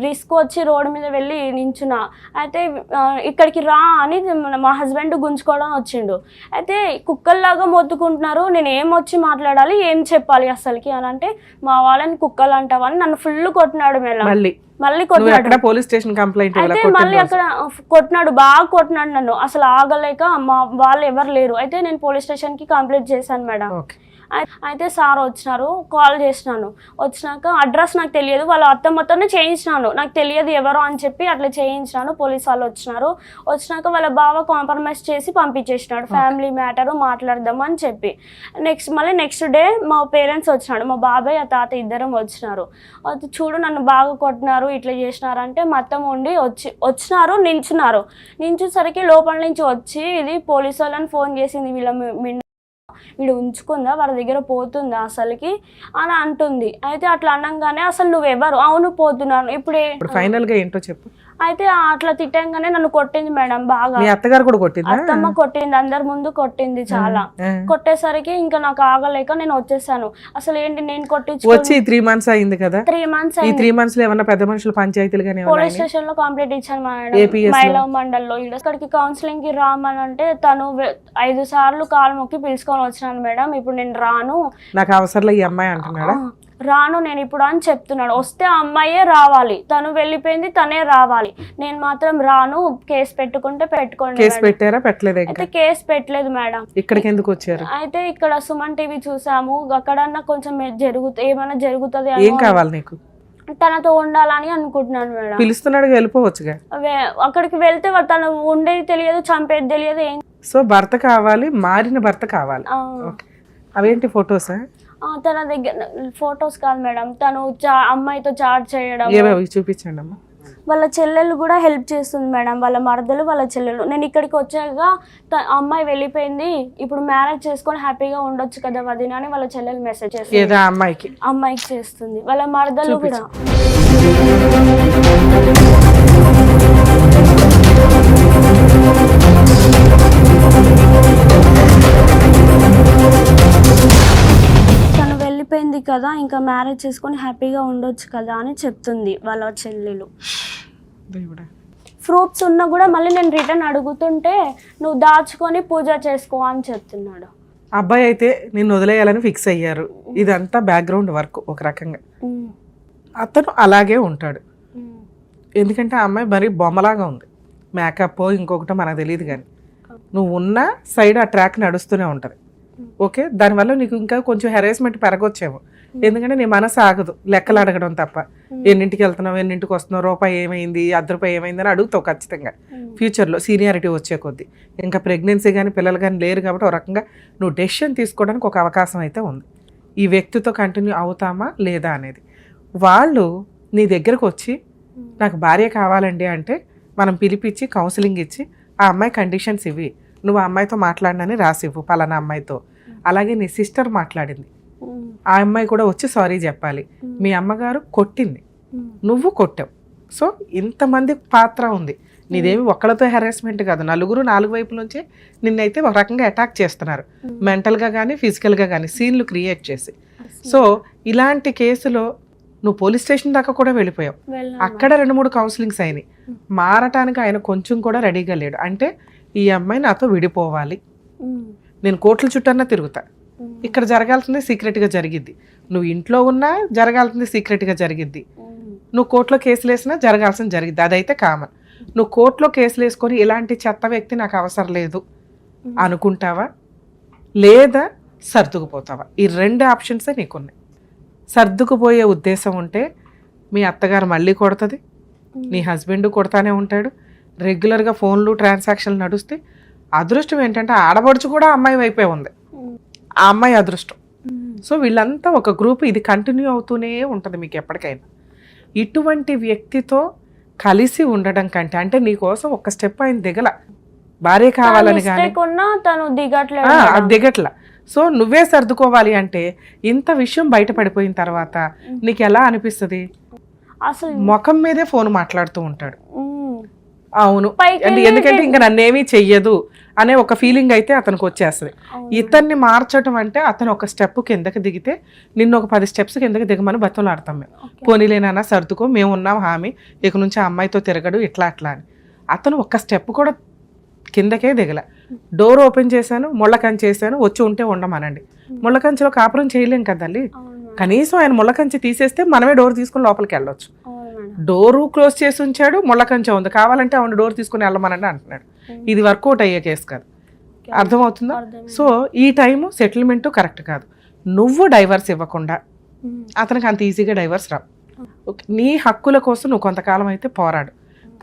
రిస్క్ వచ్చి రోడ్డు మీద వెళ్ళి నించున్నా. అయితే ఇక్కడికి రా అని మా హస్బెండ్ గుంజుకోవడం వచ్చిండు. అయితే కుక్కల్లాగా మొత్తుకుంటున్నారు, నేను ఏం వచ్చి మాట్లాడాలి, ఏం చెప్పాలి అసలుకి అని అంటే, మా వాళ్ళని కుక్కలు అంటావని నన్ను ఫుల్ కొట్టినాడు. మళ్ళీ కొట్టినాడు. పోలీస్ స్టేషన్ కంప్లైంట్ అయితే మళ్ళీ అక్కడ కొట్టినాడు, బాగా కొట్టినాడు నన్ను. అసలు ఆగలేక మా వాళ్ళు ఎవరు లేరు. అయితే నేను పోలీస్ స్టేషన్ కి కంప్లైంట్ చేశాను మేడం. అయితే సార్ వచ్చినారు, కాల్ చేసినాను. వచ్చినాక అడ్రస్ నాకు తెలియదు, వాళ్ళ అత్తమ్మతోనే చేయించినాను, నాకు తెలియదు ఎవరో అని చెప్పి అట్లా చేయించినాను. పోలీస్ వాళ్ళు వచ్చినాక వాళ్ళ బావ కాంప్రమైజ్ చేసి పంపించేసినాడు, ఫ్యామిలీ మ్యాటర్ మాట్లాడదాం అని చెప్పి. నెక్స్ట్ డే మా పేరెంట్స్ వచ్చినాడు, మా బాబాయ్ ఆ తాత ఇద్దరం వచ్చినారు. చూడు నన్ను బాగా కొట్టినారు, ఇట్లా చేసినారు అంటే మా అత్తమ్మ ఉండి వచ్చినారు, నించుసరికి లోపల నుంచి వచ్చి ఇది పోలీసు వాళ్ళని ఫోన్ చేసింది, వీడు ఉంచుకుందా, వాళ్ళ దగ్గర పోతుందా అసలుకి అని అంటుంది. అయితే అట్లా అనగానే అసలు నువ్వెవరు, అవును పోతున్నాను, ఇప్పుడు ఫైనల్ గా ఏంటో చెప్పు. అయితే అట్లా తిట్టంగానే నన్ను కొట్టింది మేడం బాగా. అత్తగారు కూడా కొట్టింది, అత్తమ్మ కొట్టింది, అందరి ముందు కొట్టింది చాలా. కొట్టేసరికి ఇంకా నాకు ఆగలేక నేను వచ్చేసాను. అసలు ఏంటి, నేను వచ్చి 3 months అయింది కదా. 3 months ఈ 3 months లో ఏమన్నా పెద్ద మనుషులు పంచాయతీలు గానీ పోలీస్ స్టేషన్ లో కంప్లైంట్ ఇచ్చాను మేడం, మహిళా మండల్లో. ఇక్కడికి కౌన్సిలింగ్ కి రామని అంటే తను 5 సార్లు కాలు మొక్కి పిలుచుకొని వచ్చినాను మేడం, ఇప్పుడు నేను రాను, నాకు అవసరం ఈ అమ్మాయి అంటున్నాడా, రాను నేను ఇప్పుడు అని చెప్తున్నాడు. వస్తే ఆ అమ్మాయే రావాలి, తను వెళ్ళిపోయింది, తనే రావాలి, నేను మాత్రం రాను, కేసు పెట్టుకుంటే పెట్టుకోండి. కేసు పెట్టారా? పెట్టలేదు. అయితే కేసు పెట్టలేదు మేడం. ఇక్కడికి ఎందుకు వచ్చారు? అయితే ఇక్కడ సుమన్ టీవీ చూసాము, అక్కడన్నా కొంచెం ఏమైనా జరుగుతుంది, ఏం కావాలి నీకు? తనతో ఉండాలని అనుకుంటున్నాను మేడం. పిలుస్తున్నాడు, వెళ్ళిపోవచ్చుగా. అక్కడికి వెళ్తే తను ఉండేది తెలియదు, చంపేది తెలియదు. సో భర్త కావాలి, మారిన భర్త కావాలి. అవేంటి ఫొటోస్? తన దగ్గర ఫొటోస్ కాదు మేడం, తను అమ్మాయితో చాట్ చేయడం. చూపించండి అమ్మా. వాళ్ళ చెల్లెలు కూడా హెల్ప్ చేస్తుంది మేడం, వాళ్ళ మరదలు, వాళ్ళ చెల్లెలు. నేను ఇక్కడికి వచ్చాక అమ్మాయి వెళ్ళిపోయింది, ఇప్పుడు మ్యారేజ్ చేసుకొని హ్యాపీగా ఉండొచ్చు కదా వదిన అని వాళ్ళ చెల్లెలు మెసేజ్ చేస్తుంది, అమ్మాయికి చేస్తుంది. వాళ్ళ మరదలు కూడా వెళ్ళిపోయింది కదా, ఇంకా మ్యారేజ్ చేసుకొని హ్యాపీగా ఉండొచ్చు కదా అని చెప్తుంది వాళ్ళ చెల్లెలు. ప్రూఫ్స్ ఉన్నా కూడా మళ్ళీ నేను రిటర్న్ అడుగుతుంటే నువ్వు దాచుకొని పూజ చేసుకో అని చెప్తున్నాడు. అబ్బాయి అయితే నిన్ను వదిలేయాలని ఫిక్స్ అయ్యారు. ఇదంతా బ్యాక్గ్రౌండ్ వర్క్ ఒక రకంగా. అతను అలాగే ఉంటాడు, ఎందుకంటే ఆ అమ్మాయి మరీ బొమ్మలాగా ఉంది, మేకప్ ఇంకొకటో మనకు తెలియదు, కానీ నువ్వు ఉన్న సైడ్ ఆ ట్రాక్ నడుస్తూనే ఉంటుంది. ఓకే, దానివల్ల నీకు ఇంకా కొంచెం హెరాస్మెంట్ పెరగొచ్చేమో, ఎందుకంటే నీ మనసు ఆగదు లెక్కలు అడగడం తప్ప. ఎన్నింటికి వెళ్తున్నావు, ఎన్నింటికి వస్తున్నావు, రూపాయి ఏమైంది, ₹1 ఏమైంది అని అడుగుతావు ఖచ్చితంగా ఫ్యూచర్లో సీనియారిటీ వచ్చే కొద్దీ. ఇంకా ప్రెగ్నెన్సీ కానీ పిల్లలు కానీ లేరు కాబట్టి ఒక రకంగా నువ్వు డెసిషన్ తీసుకోవడానికి ఒక అవకాశం అయితే ఉంది, ఈ వ్యక్తితో కంటిన్యూ అవుతామా లేదా అనేది. వాళ్ళు నీ దగ్గరకు వచ్చి నాకు భార్య కావాలండి అంటే మనం పిలిపించి కౌన్సిలింగ్ ఇచ్చి ఆ అమ్మాయి కండిషన్స్ ఇవి, నువ్వు ఆ అమ్మాయితో మాట్లాడినని రాసివ్వు పలానా అమ్మాయితో. అలాగే నీ సిస్టర్ మాట్లాడింది, ఆ అమ్మాయి కూడా వచ్చి సారీ చెప్పాలి. మీ అమ్మగారు కొట్టింది, నువ్వు కొట్టావు. సో ఇంతమంది పాత్ర ఉంది. నీదేమి ఒక్కళ్ళతో హెరాస్మెంట్ కాదు, నలుగురు నాలుగు వైపుల నుంచి నిన్నైతే ఒక రకంగా అటాక్ చేస్తున్నారు, మెంటల్గా కానీ ఫిజికల్గా కానీ సీన్లు క్రియేట్ చేసి. సో ఇలాంటి కేసులో నువ్వు పోలీస్ స్టేషన్ దాకా కూడా వెళ్ళిపోయావు, అక్కడ 2-3 కౌన్సిలింగ్స్ అయినాయి. మారటానికి ఆయన కొంచెం కూడా రెడీగా లేడు. అంటే ఈ అమ్మాయి నాతో విడిపోవాలి, నేను కోర్టుల చుట్టూన్నా తిరుగుతా, ఇక్కడ జరగాల్సింది సీక్రెట్గా జరిగిద్ది, నువ్వు ఇంట్లో ఉన్నా జరగాల్సింది సీక్రెట్గా జరిగిద్ది, నువ్వు కోర్టులో కేసులు వేసినా జరగాల్సింది జరిగిద్ది, అదైతే కామన్. నువ్వు కోర్టులో కేసులు వేసుకొని ఇలాంటి చెత్త వ్యక్తి నాకు అవసరం లేదు అనుకుంటావా, లేదా సర్దుకుపోతావా? ఈ 2 ఆప్షన్సే నీకున్నాయి. సర్దుకుపోయే ఉద్దేశం ఉంటే మీ అత్తగారు మళ్ళీ కొడుతుంది, నీ హస్బెండ్ కొడతానే ఉంటాడు, రెగ్యులర్గా ఫోన్లు ట్రాన్సాక్షన్లు నడుస్తే. అదృష్టం ఏంటంటే ఆడబడుచు కూడా అమ్మాయి వైపే ఉంది, ఆ అమ్మాయి అదృష్టం. సో వీళ్ళంతా ఒక గ్రూప్, ఇది కంటిన్యూ అవుతూనే ఉంటుంది మీకు ఎప్పటికైనా. ఇటువంటి వ్యక్తితో కలిసి ఉండడం కంటే, అంటే నీకోసం ఒక స్టెప్ ఆయన దిగల, భార్య కావాలని కానీ అది దిగట్లా. సో నువ్వే సర్దుకోవాలి అంటే ఇంత విషయం బయటపడిపోయిన తర్వాత నీకు ఎలా అనిపిస్తుంది? అసలు ముఖం మీదే ఫోన్ మాట్లాడుతూ ఉంటాడు. అవును, ఎందుకంటే ఇంకా నన్నేమీ చెయ్యదు అనే ఒక ఫీలింగ్ అయితే అతనికి వచ్చేస్తుంది. ఇతన్ని మార్చడం అంటే అతను ఒక స్టెప్ కిందకి దిగితే నిన్ను ఒక 10 స్టెప్స్ కిందకి దిగమని బతులాడతాం మేము. పోనీలేనా సర్దుకో, మేము ఉన్నాం హామీ, ఇక నుంచి ఆ అమ్మాయితో తిరగడు ఇట్లా అట్లా అని. అతను ఒక స్టెప్ కూడా కిందకే దిగల. డోర్ ఓపెన్ చేశాను, ముళ్ళకంచి చేశాను, వచ్చి ఉంటే ఉండమనండి. ముళ్ళకంచిలో కాపురం చేయలేం కదండి, కనీసం ఆయన ముళ్ళకంచి తీసేస్తే మనమే డోర్ తీసుకుని లోపలికి వెళ్ళొచ్చు. డోరు క్లోజ్ చేసి ఉంచాడు, ముళ్ళకంచె ఉంది, కావాలంటే ఆవిడ డోర్ తీసుకుని వెళ్ళమనండి అంటున్నాడు. ఇది వర్కౌట్ అయ్యే కేసు కాదు, అర్థమవుతుందా? సో ఈ టైము సెటిల్మెంట్ కరెక్ట్ కాదు. నువ్వు డైవర్స్ ఇవ్వకుండా అతనికి అంత ఈజీగా డైవర్స్ రావు. నీ హక్కుల కోసం నువ్వు కొంతకాలం అయితే పోరాడు.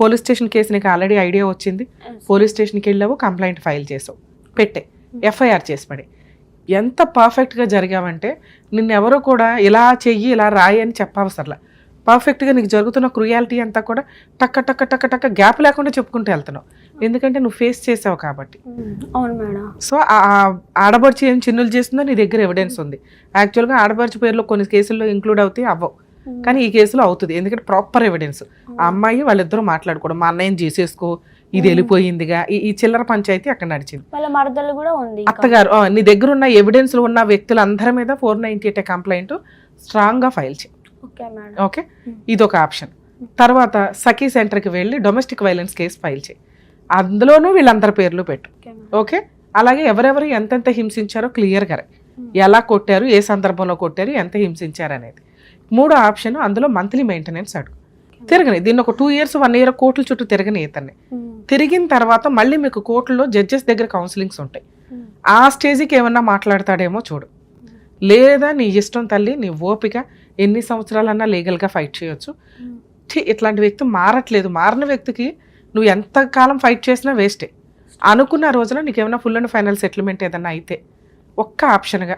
పోలీస్ స్టేషన్ కేసు నీకు ఆల్రెడీ ఐడియా వచ్చింది, పోలీస్ స్టేషన్కి వెళ్ళావు, కంప్లైంట్ ఫైల్ చేసావు, పెట్టే ఎఫ్ఐఆర్ చేసి పడే. ఎంత పర్ఫెక్ట్గా జరిగావంటే నిన్నెవరో కూడా ఇలా చెయ్యి ఇలా రాయి అని చెప్పవసరలా. పర్ఫెక్ట్గా నీకు జరుగుతున్న క్రుయాలిటీ అంతా కూడా టక్క టక్క టక్క టక్క గ్యాప్ లేకుండా చెప్పుకుంటూ వెళ్తున్నావు, ఎందుకంటే నువ్వు ఫేస్ చేసావు కాబట్టి. అవును మేడం. సో ఆడబడుచు ఏం చిన్నులు చేస్తుందో నీ దగ్గర ఎవిడెన్స్ ఉంది. యాక్చువల్గా ఆడబడుచు పేర్లో కొన్ని కేసుల్లో ఇంక్లూడ్ అవుతాయి, అవ్వవు, కానీ ఈ కేసులో అవుతుంది, ఎందుకంటే ప్రాపర్ ఎవిడెన్స్. ఆ అమ్మాయి వాళ్ళిద్దరూ మాట్లాడుకోవడం, మా అన్నయ్యని చేసేసుకో, ఇది వెళ్ళిపోయిందిగా, ఈ చిల్లర పంచాయతీ అక్కడ నడిచింది. వాళ్ళ మరదలు కూడా ఉంది. అత్తగారు నీ దగ్గర ఉన్న ఎవిడెన్స్ ఉన్న వ్యక్తులందరి మీద 498 కంప్లైంట్ స్ట్రాంగ్ గా ఫైల్ చేయి. ఓకే, ఇదొక ఆప్షన్. తర్వాత సఖీ సెంటర్కి వెళ్ళి డొమెస్టిక్ వైలెన్స్ కేసు ఫైల్ చేయి, అందులోనూ వీళ్ళందరి పేర్లు పెట్టు. ఓకే, అలాగే ఎవరెవరు ఎంతెంత హింసించారో క్లియర్గా, ఎలా కొట్టారు, ఏ సందర్భంలో కొట్టారు, ఎంత హింసించారు అనేది. 3వ ఆప్షన్, అందులో మంత్లీ మెయింటెనెన్స్ అడుగు. తిరగని దీన్ని ఒక 2 years 1 year కోర్టుల చుట్టూ తిరగని ఇతన్ని. తిరిగిన తర్వాత మళ్ళీ మీకు కోర్టులో జడ్జెస్ దగ్గర కౌన్సిలింగ్స్ ఉంటాయి, ఆ స్టేజ్కి ఏమన్నా మాట్లాడతాడేమో చూడు, లేదా నీ ఇష్టం తల్లి, నీ ఓపిక, ఎన్ని సంవత్సరాలన్నా లీగల్గా ఫైట్ చేయొచ్చు. ఇట్లాంటి వ్యక్తి మారట్లేదు, మారిన వ్యక్తికి నువ్వు ఎంతకాలం ఫైట్ చేసినా వేస్టే. అనుకున్న రోజున నీకు ఏమైనా ఫుల్ అండ్ ఫైనల్ సెటిల్మెంట్ ఏదన్నా అయితే ఒక్క ఆప్షన్గా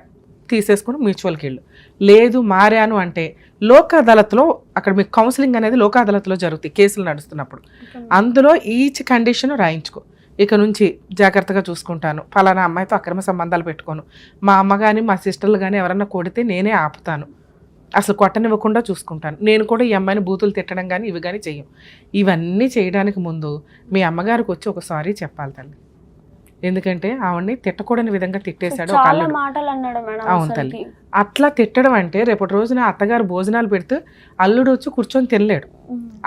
తీసేసుకుని మ్యూచువల్కి వెళ్ళు. లేదు మారాను అంటే లోక్ అదాలత్లో, అక్కడ మీకు కౌన్సిలింగ్ అనేది లోక్ అదాలత్లో జరుగుతాయి కేసులు నడుస్తున్నప్పుడు, అందులో ఈచ్ కండిషన్ రాయించుకో. ఇక నుంచి జాగ్రత్తగా చూసుకుంటాను, ఫలానా అమ్మాయితో అక్రమ సంబంధాలు పెట్టుకోను, మా అమ్మ కానీ మా సిస్టర్లు కానీ ఎవరన్నా కొడితే నేనే ఆపుతాను, అసలు కొట్టనివ్వకుండా చూసుకుంటాను, నేను కూడా ఈ అమ్మాయిని బూతులు తిట్టడం కానీ ఇవి కానీ చెయ్యం. ఇవన్నీ చేయడానికి ముందు మీ అమ్మగారికి వచ్చి ఒక సారీ చెప్పాలి తల్లి, ఎందుకంటే ఆవిడ్ని తిట్టకూడని విధంగా తిట్టేశాడు. అవును తల్లి, అట్లా తిట్టడం అంటే రేపటి రోజున అత్తగారు భోజనాలు పెడితే అల్లుడు వచ్చి కూర్చొని తినలేడు,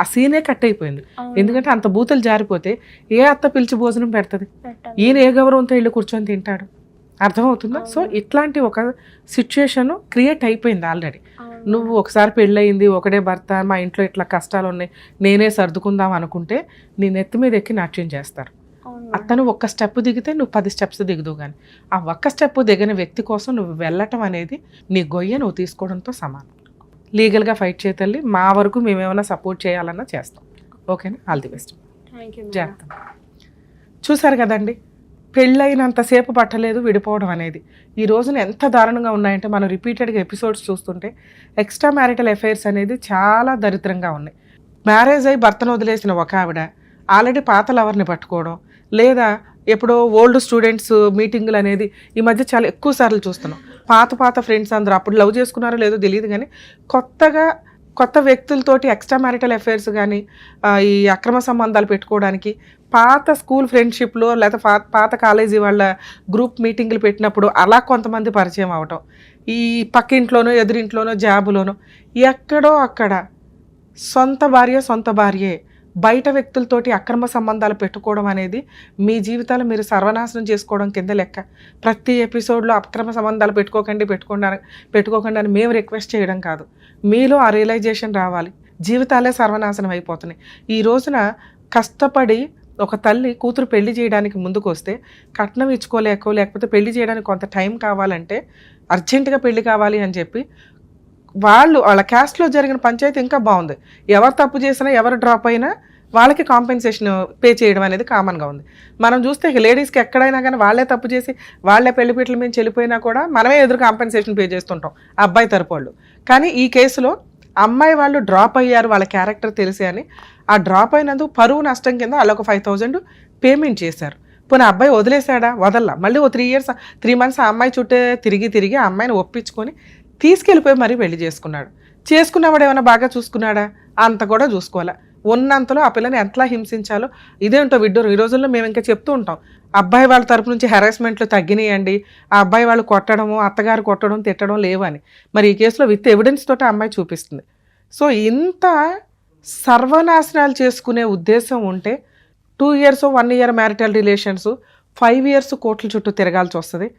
ఆ సీనే కట్ అయిపోయింది. ఎందుకంటే అంత బూతులు జారిపోతే ఏ అత్త పిలిచి భోజనం పెడుతుంది, ఈయన ఏ గౌరవంతో ఇల్లు కూర్చొని తింటాడు, అర్థమవుతుందా? సో ఇట్లాంటి ఒక సిచ్యుయేషన్ క్రియేట్ అయిపోయింది ఆల్రెడీ. నువ్వు ఒకసారి పెళ్ళయింది, ఒకడే భర్త, మా ఇంట్లో ఇట్లా కష్టాలు ఉన్నాయి, నేనే సర్దుకుందాం అనుకుంటే నీ నెత్తి మీద ఎక్కి నాట్యం చేస్తారు. అతను ఒక్క స్టెప్ దిగితే నువ్వు 10 steps దిగుదు, కానీ ఆ ఒక్క స్టెప్ దిగిన వ్యక్తి కోసం నువ్వు వెళ్ళటం అనేది నీ గొయ్య నువ్వు తీసుకోవడంతో సమానం. లీగల్గా ఫైట్ చేయతల్లి, మా వరకు మేమేమైనా సపోర్ట్ చేయాలన్నా చేస్తాం. ఓకేనా? ఆల్ ది బెస్ట్, జాగ్రత్త. చూసారు కదండి, పెళ్ళైనంతసేపు పట్టలేదు విడిపోవడం అనేది. ఈ రోజున ఎంత దారుణంగా ఉన్నాయంటే మనం రిపీటెడ్గా ఎపిసోడ్స్ చూస్తుంటే ఎక్స్ట్రా మ్యారిటల్ అఫైర్స్ అనేది చాలా దరిద్రంగా ఉన్నాయి. మ్యారేజ్ అయ్యి భర్తను వదిలేసిన ఒక ఆవిడ ఆల్రెడీ పాత లవర్ని పట్టుకోవడం, లేదా ఎప్పుడో ఓల్డ్ స్టూడెంట్స్ మీటింగులు అనేది ఈ మధ్య చాలా ఎక్కువ సార్లు చూస్తున్నాం. పాత ఫ్రెండ్స్ అందరూ అప్పుడు లవ్ చేసుకున్నారో లేదో తెలియదు కానీ కొత్త వ్యక్తులతోటి ఎక్స్ట్రా మ్యారిటల్ అఫైర్స్ కానీ ఈ అక్రమ సంబంధాలు పెట్టుకోవడానికి, పాత స్కూల్ ఫ్రెండ్షిప్లో లేదా పాత కాలేజీ వాళ్ళ గ్రూప్ మీటింగులు పెట్టినప్పుడు అలా కొంతమంది పరిచయం అవటం, ఈ పక్కింట్లోనో ఎదురింట్లోనో జాబులోనో ఎక్కడో అక్కడ సొంత భార్యే బయట వ్యక్తులతోటి అక్రమ సంబంధాలు పెట్టుకోవడం అనేది మీ జీవితాలు మీరు సర్వనాశనం చేసుకోవడం కింద లెక్క. ప్రతి ఎపిసోడ్లో అక్రమ సంబంధాలు పెట్టుకోకండి అని మేము రిక్వెస్ట్ చేయడం కాదు, మీలో ఆ రియలైజేషన్ రావాలి. జీవితాలే సర్వనాశనం అయిపోతున్నాయి. ఈ రోజున కష్టపడి ఒక తల్లి కూతురు పెళ్లి చేయడానికి ముందుకు వస్తే కట్నం లేకపోతే పెళ్లి చేయడానికి కొంత టైం కావాలంటే అర్జెంటుగా పెళ్లి కావాలి అని చెప్పి వాళ్ళ క్యాస్ట్లో జరిగిన పంచాయతీ ఇంకా బాగుంది. ఎవరు తప్పు చేసినా ఎవరు డ్రాప్ అయినా వాళ్ళకి కాంపెన్సేషన్ పే చేయడం అనేది కామన్గా ఉంది. మనం చూస్తే లేడీస్కి ఎక్కడైనా కానీ వాళ్ళే తప్పు చేసి వాళ్ళే పెళ్లిపీటల మీద చెల్లిపోయినా కూడా మనమే ఎదురు కాంపెన్సేషన్ పే చేస్తుంటాం అబ్బాయి తరపు వాళ్ళు. కానీ ఈ కేసులో అమ్మాయి వాళ్ళు డ్రాప్ అయ్యారు, వాళ్ళ క్యారెక్టర్ తెలిసే అని ఆ డ్రాప్ అయినందుకు పరువు నష్టం కింద వాళ్ళొక 5,000 పేమెంట్ చేశారు. పోనీ అబ్బాయి వదిలేశాడా? వదల్లా. మళ్ళీ ఓ 3 months ఆ అమ్మాయి చుట్టే తిరిగి ఆ అమ్మాయిని ఒప్పించుకొని తీసుకెళ్ళిపోయి మరీ పెళ్లి చేసుకున్నవాడు ఏమైనా బాగా చూసుకున్నాడా? అంత కూడా చూసుకోవాలా. ఉన్నంతలో ఆ పిల్లని ఎట్లా హింసించాలో ఇదేంటో విడ్డూరు. ఈ రోజుల్లో మేము ఇంకా చెప్తూ ఉంటాం, అబ్బాయి వాళ్ళ తరపు నుంచి హెరాస్మెంట్లు తగ్గినాయండి, ఆ అబ్బాయి వాళ్ళు కొట్టడము, అత్తగారు కొట్టడం తిట్టడం లేవని. మరి ఈ కేసులో విత్ ఎవిడెన్స్ తోటి ఆ అమ్మాయి చూపిస్తుంది. సో ఇంత సర్వనాశనాలు చేసుకునే ఉద్దేశం ఉంటే 2 years 1 year marital relations 5 years కోట్ల చుట్టూ తిరగాల్సి వస్తుంది.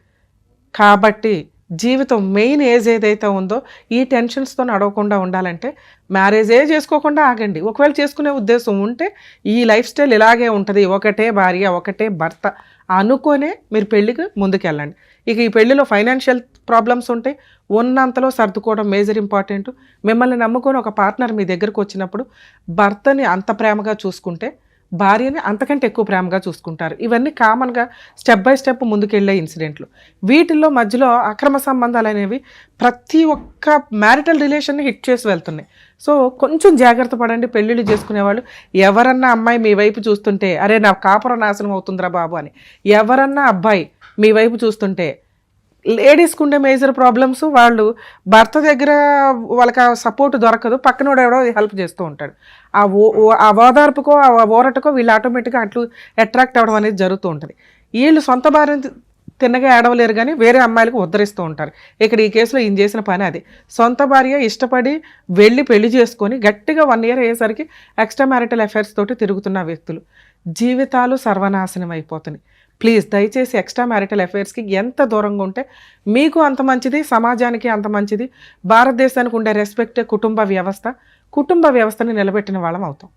కాబట్టి జీవితం మెయిన్ ఏజ్ ఏదైతే ఉందో ఈ టెన్షన్స్తో నడవకుండా ఉండాలంటే మ్యారేజే చేసుకోకుండా ఆగండి. ఒకవేళ చేసుకునే ఉద్దేశం ఉంటే ఈ లైఫ్ స్టైల్ ఇలాగే ఉంటుంది, ఒకటే భార్య ఒకటే భర్త అనుకునే మీరు పెళ్ళికి ముందుకెళ్ళండి. ఇక ఈ పెళ్లిలో ఫైనాన్షియల్ ప్రాబ్లమ్స్ ఉంటాయి, ఉన్నంతలో సర్దుకోవడం మేజర్ ఇంపార్టెంట్. మిమ్మల్ని నమ్ముకొని ఒక పార్ట్నర్ మీ దగ్గరకు వచ్చినప్పుడు భర్తని అంత ప్రేమగా చూసుకుంటే భార్యని అంతకంటే ఎక్కువ ప్రేమగా చూసుకుంటారు. ఇవన్నీ కామన్గా స్టెప్ బై స్టెప్ ముందుకెళ్ళే ఇన్సిడెంట్లు. వీటిల్లో మధ్యలో అక్రమ సంబంధాలు అనేవి ప్రతి ఒక్క మ్యారిటల్ రిలేషన్ని హిట్ చేసి వెళ్తున్నాయి. సో కొంచెం జాగ్రత్త పడండి పెళ్ళిళ్ళు చేసుకునేవాళ్ళు. ఎవరన్నా అమ్మాయి మీ వైపు చూస్తుంటే అరే నా కాపురం నాశనం అవుతుందిరా బాబు అని, ఎవరన్నా అబ్బాయి మీ వైపు చూస్తుంటే లేడీస్కి ఉండే మేజర్ ప్రాబ్లమ్స్, వాళ్ళు భర్త దగ్గర వాళ్ళకి ఆ సపోర్ట్ దొరకదు, పక్కనోడు ఎవడో హెల్ప్ చేస్తూ ఉంటాడు. ఆ ఓదార్పుకో ఆ ఓరటకో వీళ్ళు ఆటోమేటిక్గా అట్లు అట్రాక్ట్ అవ్వడం అనేది జరుగుతూ ఉంటుంది. వీళ్ళు సొంత భార్యని తిన్నగా ఏడవలేరు కానీ వేరే అమ్మాయిలకు ఉద్ధరిస్తూ ఉంటారు. ఇక్కడ ఈ కేసులో ఈయన చేసిన పని అది. సొంత భార్య ఇష్టపడి వెళ్ళి పెళ్లి చేసుకొని గట్టిగా 1 year అయ్యేసరికి ఎక్స్ట్రా మ్యారిటల్ అఫైర్స్ తోటి తిరుగుతున్న వ్యక్తులు జీవితాలు సర్వనాశనం అయిపోతున్నాయి. ప్లీజ్ దయచేసి ఎక్స్ట్రా మ్యారిటల్ అఫైర్స్కి ఎంత దూరంగా ఉంటే మీకు అంత మంచిది, సమాజానికి అంత మంచిది. భారతదేశానికి ఉండే రెస్పెక్టే కుటుంబ వ్యవస్థని నిలబెట్టిన వాళ్ళం అవుతాం.